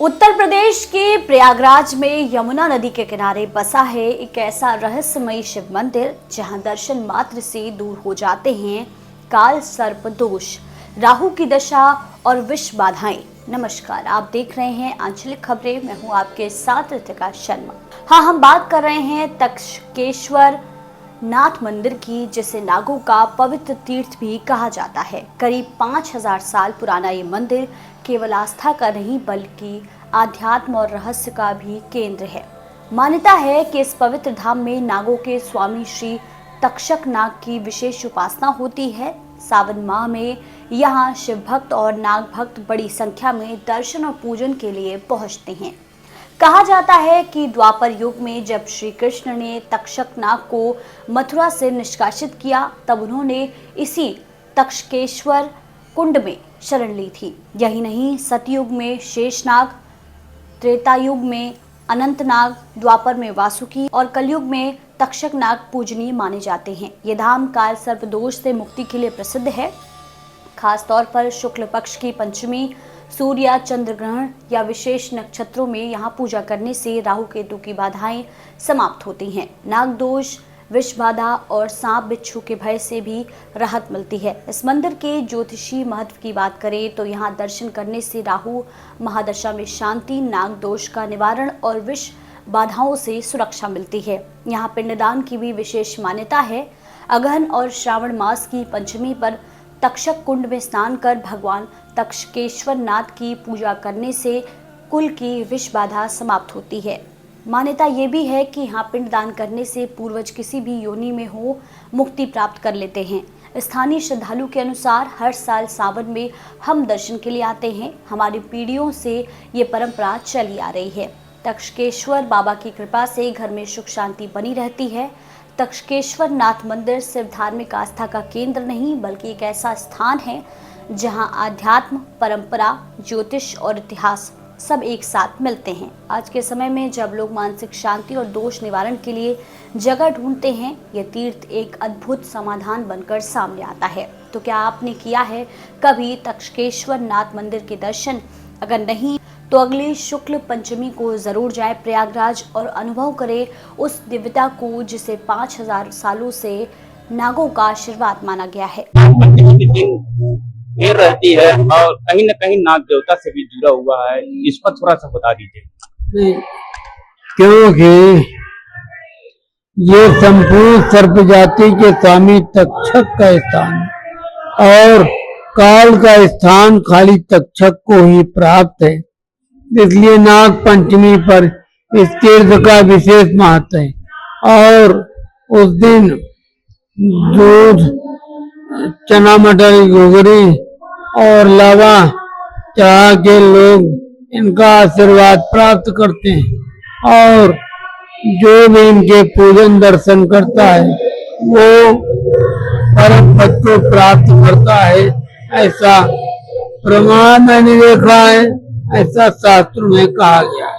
उत्तर प्रदेश के प्रयागराज में यमुना नदी के किनारे बसा है एक ऐसा रहस्यमयी शिव मंदिर जहां दर्शन मात्र से दूर हो जाते हैं काल सर्प दोष, राहु की दशा और विष बाधाएं। नमस्कार, आप देख रहे हैं आंचलिक खबरें। मैं हूं आपके साथ रितिका शर्मा। हम बात कर रहे हैं तक्षकेश्वर नाथ मंदिर की, जिसे नागों का पवित्र तीर्थ भी कहा जाता है। करीब 5000 साल पुराना ये मंदिर केवल आस्था का नहीं बल्कि आध्यात्म और रहस्य का भी केंद्र है। मान्यता है कि इस पवित्र धाम में नागों के स्वामी श्री तक्षक नाग की विशेष उपासना होती है। सावन माह में यहाँ शिव भक्त और नाग भक्त बड़ी संख्या में दर्शन और पूजन के लिए पहुँचते हैं। कहा जाता है कि द्वापर युग में जब श्री कृष्ण ने तक्षक नाग को मथुरा से निष्कासित किया, तब उन्होंने इसी तक्षकेश्वर कुंड में शरण ली थी। यही नहीं, सतयुग में शेषनाग, त्रेता युग में अनंतनाग, द्वापर में वासुकी और कलयुग में तक्षक नाग पूजनीय माने जाते हैं। ये धाम काल सर्प दोष से मुक्ति के लिए प्रसिद्ध है। खास तौर पर शुक्ल पक्ष की पंचमी, सूर्य या चंद्र ग्रहण या विशेष नक्षत्रों में यहाँ पूजा करने से राहु केतु की बाधाएं समाप्त होती हैं। नाग दोष, विष बाधा और सांप बिच्छू के भय से भी राहत मिलती है। इस मंदिर के ज्योतिषी महत्व की बात करें तो यहाँ दर्शन करने से राहु महादशा में शांति, नाग दोष का निवारण और विष बाधाओं से सुरक्षा मिलती है। यहाँ पिंडदान की भी विशेष मान्यता है। अगहन और श्रावण मास की पंचमी पर तक्षक कुंड में स्नान कर भगवान तक्षकेश्वर नाथ की पूजा करने से कुल की विष बाधा समाप्त होती है। मान्यता ये भी है कि यहाँ पिंडदान करने से पूर्वज किसी भी योनि में हो मुक्ति प्राप्त कर लेते हैं। स्थानीय श्रद्धालु के अनुसार हर साल सावन में हम दर्शन के लिए आते हैं। हमारी पीढ़ियों से ये परंपरा चली आ रही है। तक्षकेश्वर बाबा की कृपा से घर में सुख शांति बनी रहती है। तक्षकेश्वर नाथ मंदिर सिर्फ धार्मिक आस्था का केंद्र नहीं बल्कि एक ऐसा स्थान है जहां आध्यात्म, परंपरा, ज्योतिष और इतिहास सब एक साथ मिलते हैं। आज के समय में जब लोग मानसिक शांति और दोष निवारण के लिए जगह ढूंढते हैं, यह तीर्थ एक अद्भुत समाधान बनकर सामने आता है। तो क्या आपने किया है कभी तक्षकेश्वर नाथ मंदिर के दर्शन? अगर नहीं तो अगली शुक्ल पंचमी को जरूर जाए प्रयागराज और अनुभव करे उस दिव्यता को जिसे 5000 सालों से नागों का आशीर्वाद माना गया है। देर रहती है और कहीं न कहीं नाग देवता से भी जुड़ा हुआ है, इस पर थोड़ा सा बता दीजिए। क्योंकि ये संपूर्ण सर्प जाति के स्वामी तक्षक का स्थान और काल का स्थान खाली तक्षक को ही प्राप्त है, इसलिए नाग पंचमी पर इस तीर्थ का विशेष महत्व है। और उस दिन दूध, चना मटर, घुघरी और लावा चढ़ा के लोग इनका आशीर्वाद प्राप्त करते हैं और जो भी इनके पूजन दर्शन करता है वो परम पद को प्राप्त करता है। ऐसा प्रमाण मैंने देखा है, ऐसा शास्त्र में कहा गया है।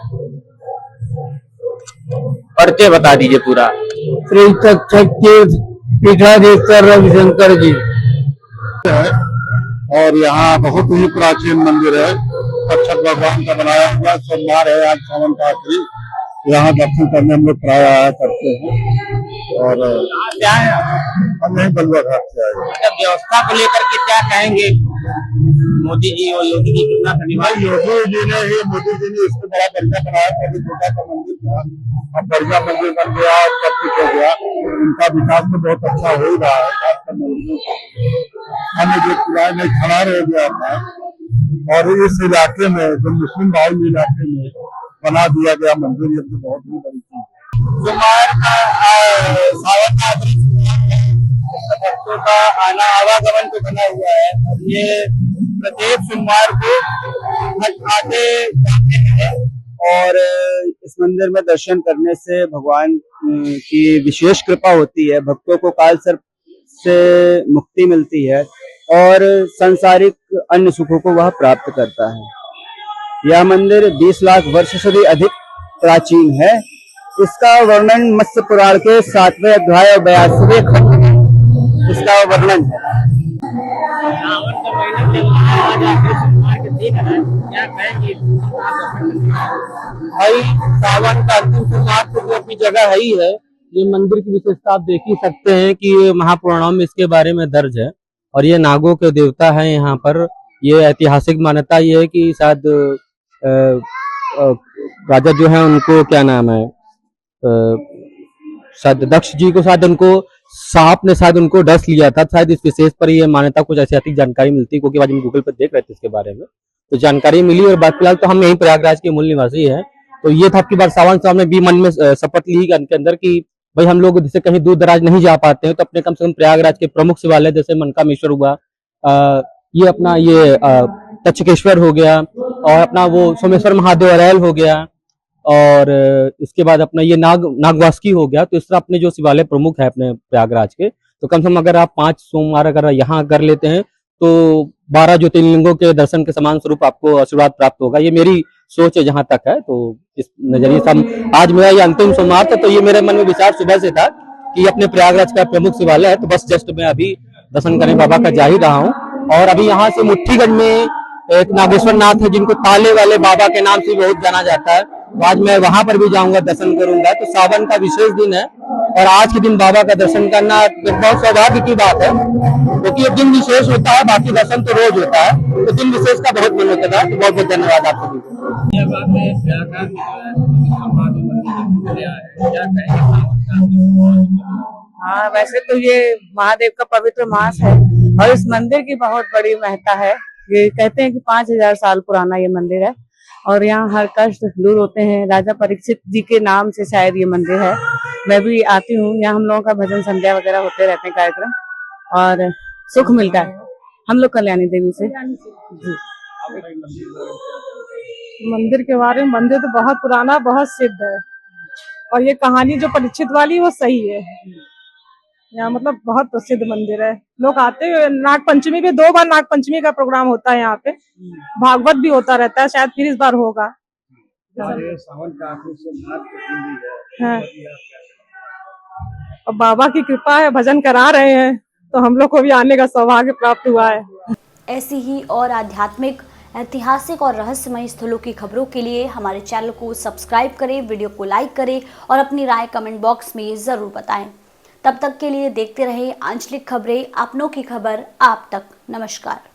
परिचय बता दीजिए पूरा। श्री तक्षक तीर्थ पीठाधीश्वर रविशंकर जी। और यहाँ बहुत ही प्राचीन मंदिर है, तक्षक भगवान का बनाया हुआ। सोमवार है आज, सावन का आखिरी। यहाँ दर्शन करने हम लोग प्राय आया करते हैं। और क्या है, हम यही बलुआ घाट से आए। व्यवस्था को लेकर के क्या कहेंगे? मोदी जी और योगी जी कितना धन्यवाद। योगी जी ने इसको बड़ा बढ़िया बनाया। कभी छोटा सा मंदिर था, अब बढ़िया मंदिर बन गया, सब कुछ हो गया। उनका विकास तो बहुत अच्छा हो ही रहा है। खासकर मंदिरों का हमें जो किराए में खड़ा रह गया था और इस इलाके में जो मुस्लिम बाहुल इलाके में बना दिया गया मंदिर, ये तो बहुत ही बड़ी चीज है। सावन का भक्तों का आना आवागमन तो बना हुआ है। ये प्रत्येक सोमवार को आते जाते हैं और इस मंदिर में दर्शन करने से भगवान की विशेष कृपा होती है। भक्तों को काल सर्प से मुक्ति मिलती है और सांसारिक अन्य सुखों को वह प्राप्त करता है। यह मंदिर 20 लाख वर्ष से भी अधिक प्राचीन है। इसका वर्णन मत्स्य पुराण के 7वें अध्याय और 82वें खंड में इसका वर्णन है। सावन का महीना क्या कहेंगे भाई? सावन का अंतिम सोमवार तो अपनी जगह है ही है। ये मंदिर की विशेषता आप देख ही सकते हैं कि ये महापुराणों में इसके बारे में दर्ज है और ये नागों के देवता है यहाँ पर। ये ऐतिहासिक मान्यता ये है कि शायद राजा जो है उनको क्या नाम है, शायद दक्ष जी को शायद उनको सांप ने शायद उनको डस लिया था। शायद इस विशेष पर ये मान्यता कुछ ऐतिहासिक जानकारी मिलती, क्योंकि आज हम गूगल पर देख रहे थे इसके बारे में तो जानकारी मिली। और बात फिलहाल तो हम यहीं प्रयागराज के मूल निवासी हैं। तो ये था आपकी बार सावन साहब ने भी मन में शपथ ली के अंदर कि भाई हम लोग जैसे कहीं दूर दराज नहीं जा पाते हैं तो अपने कम से कम प्रयागराज के प्रमुख शिवालय जैसे मनकामेश्वर हुआ, ये अपना ये तक्षकेश्वर हो गया और अपना वो सोमेश्वर महादेव अरैल हो गया और इसके बाद अपना ये नागवासुकी हो गया। तो इस तरह अपने जो शिवालय प्रमुख है अपने प्रयागराज के, तो कम से कम अगर आप 5 सोमवार अगर यहाँ कर लेते हैं तो 12 ज्योतिर्लिंगों के दर्शन के समान स्वरूप आपको आशीर्वाद प्राप्त होगा। ये मेरी सोच है जहां तक है। तो इस नजरिए से हम आज मेरा ये अंतिम सोमवार था तो ये मेरे मन में विचार सुबह से था कि अपने प्रयागराज का प्रमुख शिवालय है तो बस जस्ट मैं अभी दर्शन करने बाबा का जा ही रहा हूँ। और अभी यहाँ से मुट्ठीगंज में एक नागेश्वर नाथ है जिनको ताले वाले बाबा के नाम से बहुत जाना जाता है, तो आज मैं वहां पर भी जाऊंगा, दर्शन करूंगा। तो सावन का विशेष दिन है और आज के दिन बाबा का दर्शन करना बहुत सौभाग्य की बात है, क्योंकि ये दिन विशेष होता है, बाकी दर्शन तो रोज होता है, तो दिन विशेष का बहुत मन होता है। तो बहुत बहुत धन्यवाद आप सभी को। हाँ, वैसे तो ये महादेव का पवित्र मास है और इस मंदिर की बहुत बड़ी महत्ता है। ये कहते हैं कि 5000 साल पुराना ये मंदिर है और यहाँ हर कष्ट दूर होते हैं। राजा परीक्षित जी के नाम से शायद ये मंदिर है। मैं भी आती हूँ यहाँ, हम लोगों का भजन संध्या वगैरह होते रहते हैं कार्यक्रम और सुख मिलता है। हम लोग कल्याणी देवी से जी। मंदिर के बारे में, मंदिर तो बहुत पुराना, बहुत सिद्ध है और ये कहानी जो परीक्षित वाली वो सही है। यहाँ मतलब बहुत प्रसिद्ध मंदिर है, लोग आते हैं। नाग पंचमी पे 2 बार नाग पंचमी का प्रोग्राम होता है यहाँ पे, भागवत भी होता रहता है, शायद फिर इस बार होगा। सावन का हाँ। और बाबा की कृपा है, भजन करा रहे हैं तो हम लोग को भी आने का सौभाग्य प्राप्त हुआ है। ऐसी ही और आध्यात्मिक, ऐतिहासिक और रहस्यमय स्थलों की खबरों के लिए हमारे चैनल को सब्सक्राइब करें, वीडियो को लाइक करें और अपनी राय कमेंट बॉक्स में ज़रूर बताएं। तब तक के लिए देखते रहें आंचलिक खबरें, अपनों की खबर आप तक। नमस्कार।